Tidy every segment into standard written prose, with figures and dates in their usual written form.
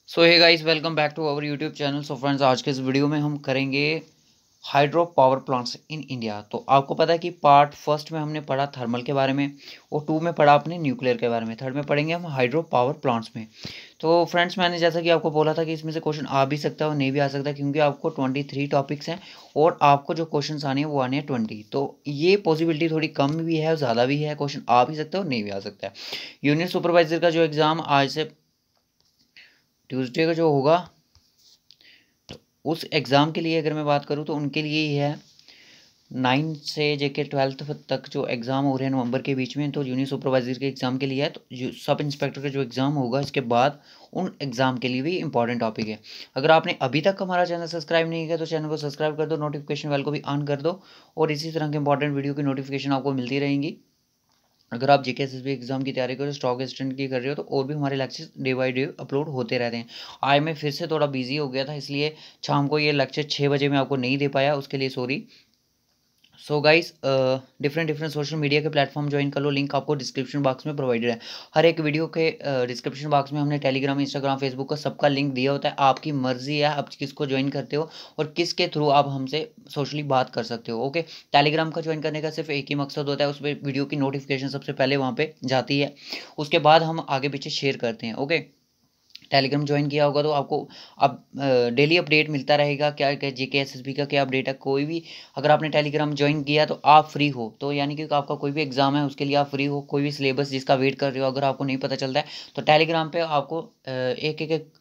So hey guys, welcome back to our YouTube channel. So friends, आज के इस video में हम करेंगे hydro power plants in India. तो आपको पता है कि पार्ट फर्स्ट में हमने पढ़ा थर्मल के बारे में, और टू में पढ़ा अपने न्यूक्लियर के बारे में, थर्ड में पढ़ेंगे हम हाइड्रो पावर प्लांट्स में। तो फ्रेंड्स, मैंने जैसा कि आपको बोला था कि इसमें से क्वेश्चन आ भी सकता है और नहीं भी आ सकता, क्योंकि आपको 23 टॉपिक्स हैं और आपको जो क्वेश्चन आने हैं वो आने हैं 20। तो ये पॉसिबिलिटी थोड़ी कम भी है और ज़्यादा भी है, क्वेश्चन आ भी सकता है और नहीं भी आ सकता है। यूनिट सुपरवाइजर का जो एग्ज़ाम आज से ट्यूसडे का जो होगा, तो उस एग्ज़ाम के लिए अगर मैं बात करूँ तो उनके लिए ही है 9 से जेके 12th तक जो एग्ज़ाम हो रहे हैं नवंबर के बीच में, तो जूनियर सुपरवाइजर के एग्ज़ाम के लिए है। तो जो सब इंस्पेक्टर का जो एग्ज़ाम होगा इसके बाद, उन एग्ज़ाम के लिए भी इंपॉर्टेंट टॉपिक है। अगर आपने अभी तक हमारा चैनल सब्सक्राइब नहीं किया तो चैनल को सब्सक्राइब कर दो, नोटिफिकेशन बेल को भी ऑन कर दो, और इसी तरह के इंपॉर्टेंट वीडियो की नोटिफिकेशन आपको मिलती रहेंगी। अगर आप जेके एसएसबी एग्जाम की तैयारी करो, स्टॉक एक्सटेंड की कर रहे हो, तो और भी हमारे lecture day by day upload होते रहते हैं। आज मैं फिर से थोड़ा बिजी हो गया था, इसलिए शाम को ये लेक्चर 6 बजे मैं आपको नहीं दे पाया, उसके लिए sorry. So guys, different social media के प्लेटफॉर्म ज्वाइन कर लो, लिंक आपको डिस्क्रिप्शन बॉक्स में प्रोवाइडेड है। हर एक वीडियो के डिस्क्रिप्शन बॉक्स में हमने टेलीग्राम, इंस्टाग्राम, फेसबुक का सबका लिंक दिया होता है। आपकी मर्जी है आप किसको ज्वाइन करते हो और किसके थ्रू आप हमसे सोशली बात कर सकते हो। ओके, टेलीग्राम का ज्वाइन करने का सिर्फ एक ही मकसद होता है, उस पर वीडियो की नोटिफिकेशन सबसे पहले वहाँ पे जाती है, उसके बाद हम आगे पीछे शेयर करते हैं। ओके, टेलीग्राम ज्वाइन किया होगा तो आपको अब डेली अपडेट मिलता रहेगा, क्या क्या जेके एसएसबी का क्या अपडेट है। कोई भी अगर आपने टेलीग्राम ज्वाइन किया तो आप फ्री हो, तो यानी कि आपका कोई भी एग्जाम है उसके लिए आप फ्री हो, कोई भी सिलेबस जिसका वेट कर रहे हो अगर आपको नहीं पता चलता है, तो टेलीग्राम पे आपको एक एक एक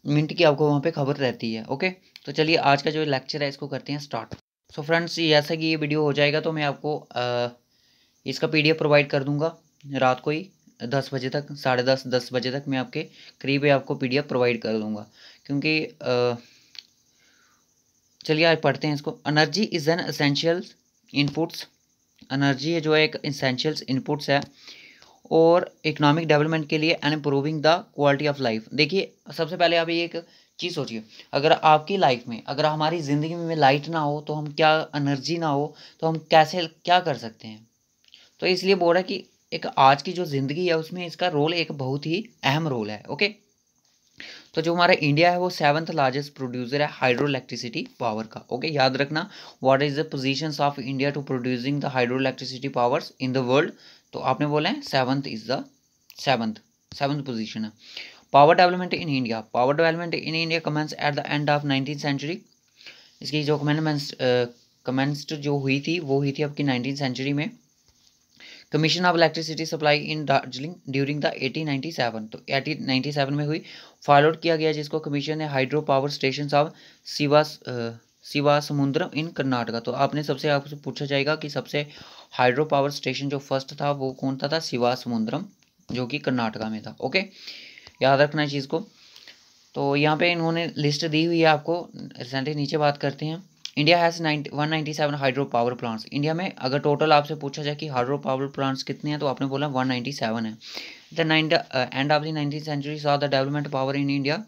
मिनट की आपको वहाँ पे खबर रहती है। ओके, तो चलिए आज का जो लेक्चर है इसको करते हैं स्टार्ट। सो फ्रेंड्स, जैसा कि ये वीडियो हो जाएगा तो मैं आपको इसका पीडीएफ प्रोवाइड कर दूंगा रात को ही 10 बजे तक, 10:30 10 बजे तक मैं आपके करीब आपको पीडीएफ प्रोवाइड कर दूंगा, क्योंकि चलिए आज पढ़ते हैं इसको। Energy is an essential inputs. Energy है जो एक एसेंशियल्स इनपुट्स है और इकोनॉमिक डेवलपमेंट के लिए and improving the quality of life. देखिए, सबसे पहले आप ये एक चीज़ सोचिए, अगर आपकी लाइफ में, अगर हमारी ज़िंदगी में लाइट ना हो तो हम क्या, एनर्जी ना हो तो हम कैसे क्या कर सकते हैं। तो इसलिए बोल रहा है कि एक आज की जो ज़िंदगी है उसमें इसका रोल एक बहुत ही अहम रोल है। ओके, तो जो हमारा इंडिया है वो 7th लार्जेस्ट प्रोड्यूसर है हाइड्रो इलेक्ट्रिसिटी पावर का। ओके, याद रखना, what is the positions of India to producing the hydro electricity powers in the world. तो आपने बोला है 7th इज द सेवंथ पोजीशन है। Power development in India, power development in India commences at the end of 19th century. इसकी जो commenced जो हुई थी वो हुई थी आपकी 19th सेंचुरी में। Commission of electricity supply in Darjeeling during the 1897, तो 1897 में हुई। फॉलोड किया गया जिसको कमीशन है hydro power station of Shiva Samudram in Karnataka. तो आपने सबसे आपसे पूछा जाएगा कि सबसे हाइड्रो पावर स्टेशन जो फर्स्ट था वो कौन था शिवा समुद्रम, जो कि कर्नाटका में था। ओके, याद रखना इस चीज़ को। तो यहाँ पे इन्होंने लिस्ट दी हुई है आपको, रिसेंटली नीचे बात करते हैं। India has 197 hydro power plants. India में अगर टोटल आपसे पूछा जाए कि हाइड्रो पावर प्लांट्स कितने हैं तो आपने बोला 197 है। The end of the 19th century saw the development power in India.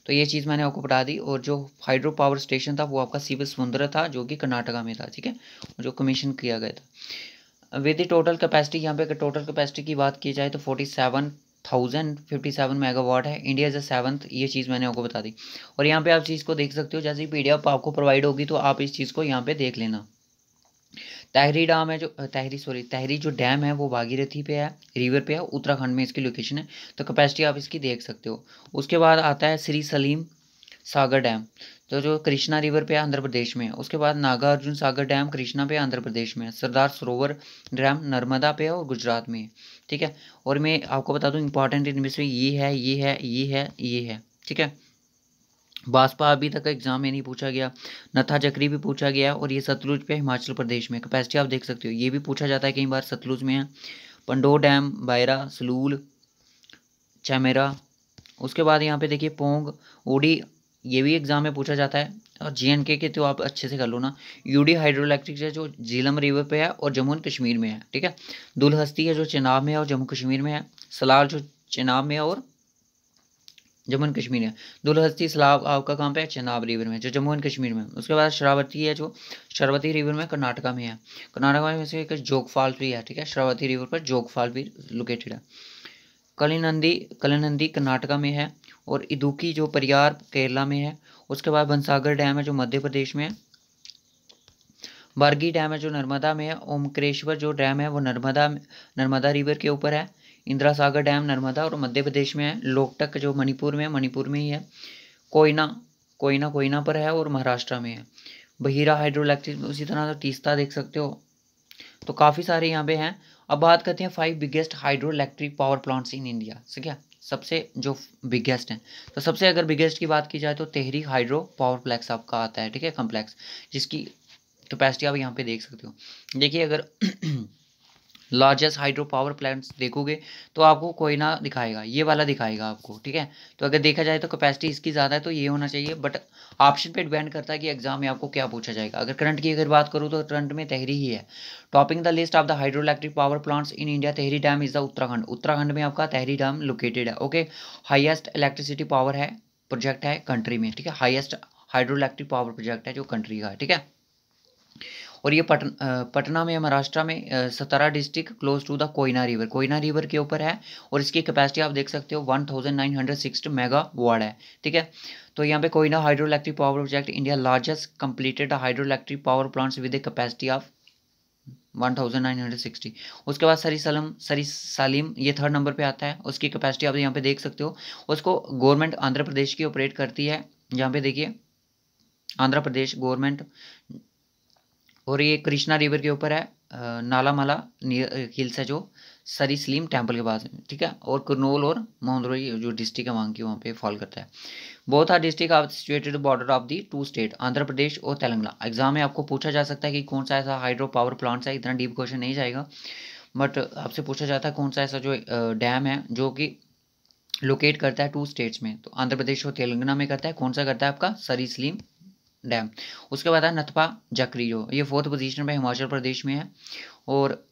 तो ये चीज़ मैंने आपको बता दी। और जो हाइड्रो पावर स्टेशन था वो आपका शिव समुद्र था, जो कि कर्नाटका में था। ठीक है, जो कमीशन किया गया था विद द टोटल कैपेसिटी। यहाँ पे टोटल कैपेसिटी की बात की जाए तो 47,057 मेगावाट है। इंडिया इज द 7th, ये चीज़ मैंने आपको बता दी। और यहाँ पे आप चीज़ को देख सकते हो, जैसे ही पीडीएफ आपको प्रोवाइड होगी तो आप इस चीज़ को यहाँ पे देख लेना। तहरी डैम है जो तहरी जो डैम है वो भागीरथी पे है, रिवर पे है, उत्तराखंड में इसकी लोकेशन है। तो कैपेसिटी आप इसकी देख सकते हो। उसके बाद आता है श्री सलीम सागर डैम, तो जो कृष्णा रिवर पे आंध्र प्रदेश में है। उसके बाद नागार्जुन सागर डैम कृष्णा पे आंध्र प्रदेश में है। सरदार सरोवर डैम नर्मदा पे है और गुजरात में है। ठीक है, और मैं आपको बता दूं इंपॉर्टेंट इनमें से ये है, ये है, ये है, ये है। ठीक है, बासपा अभी तक एग्जाम में नहीं पूछा गया, नथा चक्री भी पूछा गया, और ये सतलुज पे हिमाचल प्रदेश में। कैपेसिटी आप देख सकते हो, ये भी पूछा जाता है कई बार, सतलुज में है। पंडो डैम, बायरा, सलूल, चमेरा। उसके बाद यहाँ पे देखिए पोंग, ओडी, ये भी एग्जाम में पूछा जाता है। और JNK के तो आप अच्छे से कर लो ना। यूडी हाइड्रो इलेक्ट्रिक है जो झीलम रिवर पे है और जम्मू एंड कश्मीर में है। ठीक है, दुलहस्ती है जो चेनाब में है और जम्मू कश्मीर में है। सलाल जो चेनाब में है और जम्मू एंड कश्मीर है। दुलहस्ती सलाब आपका कहाँ पे है, चेनाब रिवर में, जो जम्मू एंड कश्मीर में। उसके बाद शरावती है जो शरावती रिवर में कर्नाटका में है। कर्नाटका में से एक जोग फॉल्स भी है। ठीक है, शरावती रिवर पर जोग फॉल भी लोकेटेड है। कलिनंदी कर्नाटका में है। और इदुक्की जो परियार केरला में है। उसके बाद बनसागर डैम है जो मध्य प्रदेश में है। बारगी डैम है जो नर्मदा में है। ओमकारेश्वर जो डैम है वो नर्मदा रिवर के ऊपर है। इंदिरा सागर डैम नर्मदा और मध्य प्रदेश में है। लोकटक जो मणिपुर में ही है। कोयना पर है और महाराष्ट्र में है। बहिरा हाइड्रो इलेक्ट्रिक, उसी तरह से तीस्ता देख सकते हो। तो काफ़ी सारे यहाँ पे हैं। अब बात करते हैं 5 biggest hydro electric power plants in India से। क्या सबसे जो बिगेस्ट हैं, तो सबसे अगर बिगेस्ट की बात की जाए तो टेहरी हाइड्रो पावर प्लेक्स आपका आता है, ठीक है, कम्प्लेक्स, जिसकी कैपेसिटी आप यहाँ पे देख सकते हो। देखिए अगर लार्जेस्ट हाइड्रो पावर प्लांट्स देखोगे तो आपको कोयना दिखाएगा, ये वाला दिखाएगा आपको, ठीक है। तो अगर देखा जाए तो कैपेसिटी इसकी ज़्यादा है तो ये होना चाहिए, बट ऑप्शन पे डिपेंड करता है कि एग्जाम में आपको क्या पूछा जाएगा। अगर करंट की अगर बात करूँ तो करंट में टेहरी ही है। Topping the list of the hydro electric power plants in India, Tehri dam is the Uttarakhand में आपका टेहरी डैम लोकेटेड है। ओके, हाइएस्ट इलेक्ट्रिसिटी पावर है प्रोजेक्ट है कंट्री में, ठीक है, highest hydro electric power project है जो कंट्री का है, ठीक है। और ये पटना में, महाराष्ट्र में, Satara district close to the Koyna river के ऊपर है। और इसकी कैपेसिटी आप देख सकते हो 1960 मेगावाट है, ठीक है। तो यहाँ पे Koyna hydro electric power project India largest completed hydro electric power plants with a capacity of 1960। उसके बाद सरी सालिम ये 3rd नंबर पे आता है। उसकी कैपेसिटी आप यहाँ पे देख सकते हो। उसको गवर्नमेंट आंध्र प्रदेश की ऑपरेट करती है। यहाँ पे देखिए आंध्र प्रदेश गवर्नमेंट, और ये कृष्णा रिवर के ऊपर है। नालामाला हिल्स है जो सरी सलीम टेम्पल के पास, ठीक है। और कुरनूल और मोहनदोई जो डिस्ट्रिक्ट है वहाँ की, वहाँ पे फॉल करता है। Both are district of situated border of the 2 state, Andhra Pradesh और तेलंगाना। एग्जाम में आपको पूछा जा सकता है कि कौन सा ऐसा हाइड्रो पावर प्लांट्स है, इतना डीप क्वेश्चन नहीं जाएगा, बट आपसे पूछा जाता है कौन सा ऐसा जो डैम है जो कि लोकेट करता है 2 स्टेट्स में। तो आंध्र प्रदेश और तेलंगाना में करता है। कौन सा करता है आपका? सरी सलीम डैम। उसके बाद है नथपा जकरी, जो ये 4th पोजीशन पे हिमाचल प्रदेश में है। और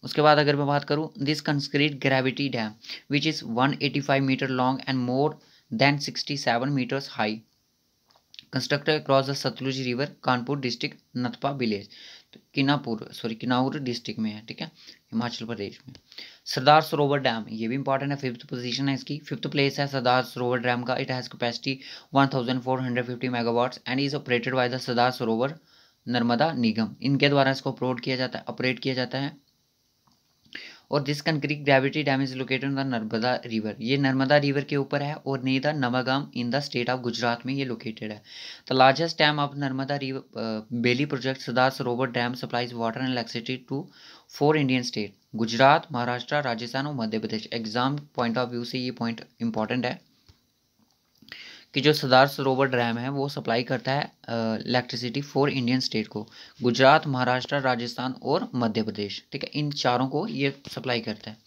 उसके बाद अगर मैं बात करूँ, this concrete gravity dam which is 185 metre long and more than 67 metres high, constructed across the Sutlej river, Kanpur district, Nathpa village, Kinnaur district में है, ठीक है, हिमाचल प्रदेश में। सरदार सरोवर डैम, ये भी इंपॉर्टेंट है, 5th पोजीशन है इसकी, 5th प्लेस है सरदार सरोवर डैम का। It has capacity 1450 megawatts and is operated by the Sardar Sarovar Narmada निगम। इनके द्वारा इसको ऑपरेट किया जाता है। और this concrete gravity dam is located the Narmada river, ये नर्मदा रिवर के ऊपर है। और नेदा Navagam in the state of Gujarat में ये लोकेटेड है। The largest dam of Narmada river valley project Sardar Sarovar dam supplies water and electricity to 4 Indian state, Gujarat, Maharashtra, Rajasthan और Madhya Pradesh. Exam point of view से ये पॉइंट इंपॉर्टेंट है कि जो सरदार सरोवर डैम है वो सप्लाई करता है इलेक्ट्रिसिटी 4 इंडियन स्टेट को, गुजरात, महाराष्ट्र, राजस्थान और मध्य प्रदेश, ठीक है, इन चारों को ये सप्लाई करता है।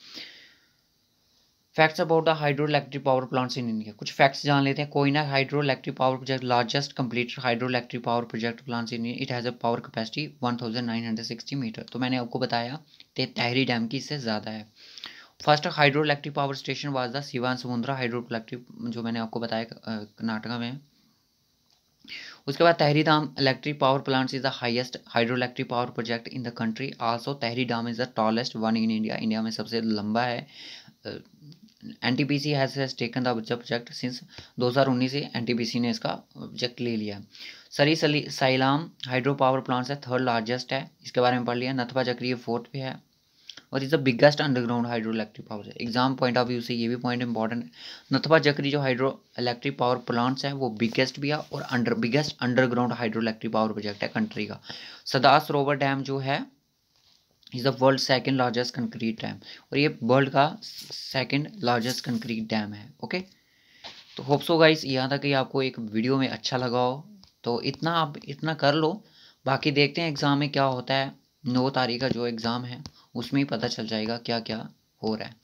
Facts about the hydro electric power plants in India, कुछ फैक्ट्स जान लेते हैं। Koyna hydro electric power project largest completed hydro electric power project plants in India, it has a power capacity 1960 metre. तो मैंने आपको बताया ताहिरी डैम की इससे ज़्यादा है। First hydro electric power station was the Siwan समुद्रा हाइड्रो इलेक्ट्रिक, जो मैंने आपको बताया कर्नाटका में। उसके बाद Tehri dam electric power plants is the highest hydro electric power project in the country. Also Tehri dam is the tallest one in India, India में सबसे लंबा है। NTPC has taken the project since 2019 से एनटीपीसी ने इसका प्रोजेक्ट ले लिया। सरी साइलाम हाइड्रो पावर प्लांट्स है, 3rd लार्जेस्ट है, इसके बारे में पढ़ लिया। नथपा चक्री 4th पे है और is the biggest underground hydro electric power है। एग्जाम पॉइंट ऑफ व्यू से ये भी पॉइंट इंपॉर्टेंट है। नथपा चक्री जो हाइड्रो इलेक्ट्रिक पावर प्लांट्स है वो बिगेस्ट भी है और biggest underground hydro electric power project है कंट्री का। सरदार सरोवर डैम जो है is the world 2nd largest concrete dam, और ये वर्ल्ड का 2nd लार्जेस्ट कंक्रीट डैम है। ओके, तो होप सो गाइस यहाँ तक कि आपको एक वीडियो में अच्छा लगा हो। तो इतना आप इतना कर लो, बाकी देखते हैं एग्ज़ाम में क्या होता है। 9 तारीख का जो एग्ज़ाम है उसमें ही पता चल जाएगा क्या क्या हो रहा है।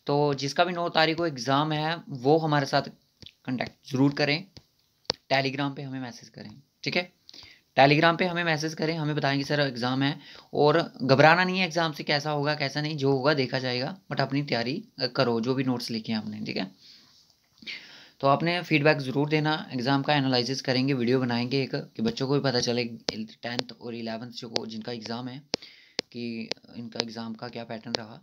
तो जिसका भी 9 तारीख को एग्ज़ाम है वो हमारे साथ कांटेक्ट ज़रूर करें, टेलीग्राम पे हमें मैसेज करें, ठीक है। टेलीग्राम पे हमें मैसेज करें, हमें बताएं कि सर एग्ज़ाम है, और घबराना नहीं है एग्ज़ाम से, कैसा होगा कैसा नहीं, जो होगा देखा जाएगा, बट अपनी तैयारी करो जो भी नोट्स लिखे हैं आपने, ठीक है। तो आपने फीडबैक ज़रूर देना, एग्ज़ाम का एनालिसिस करेंगे, वीडियो बनाएंगे एक, कि बच्चों को भी पता चले 10th और 11th जो जिनका एग्ज़ाम है कि इनका एग्ज़ाम का क्या पैटर्न रहा।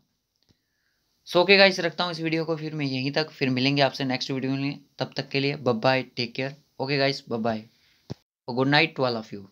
सो ओके गाइस, रखता हूँ इस वीडियो को फिर मैं यहीं तक, फिर मिलेंगे आपसे नेक्स्ट वीडियो में। तब तक के लिए bye bye, take care. Okay guys, bye bye, good night to all of you.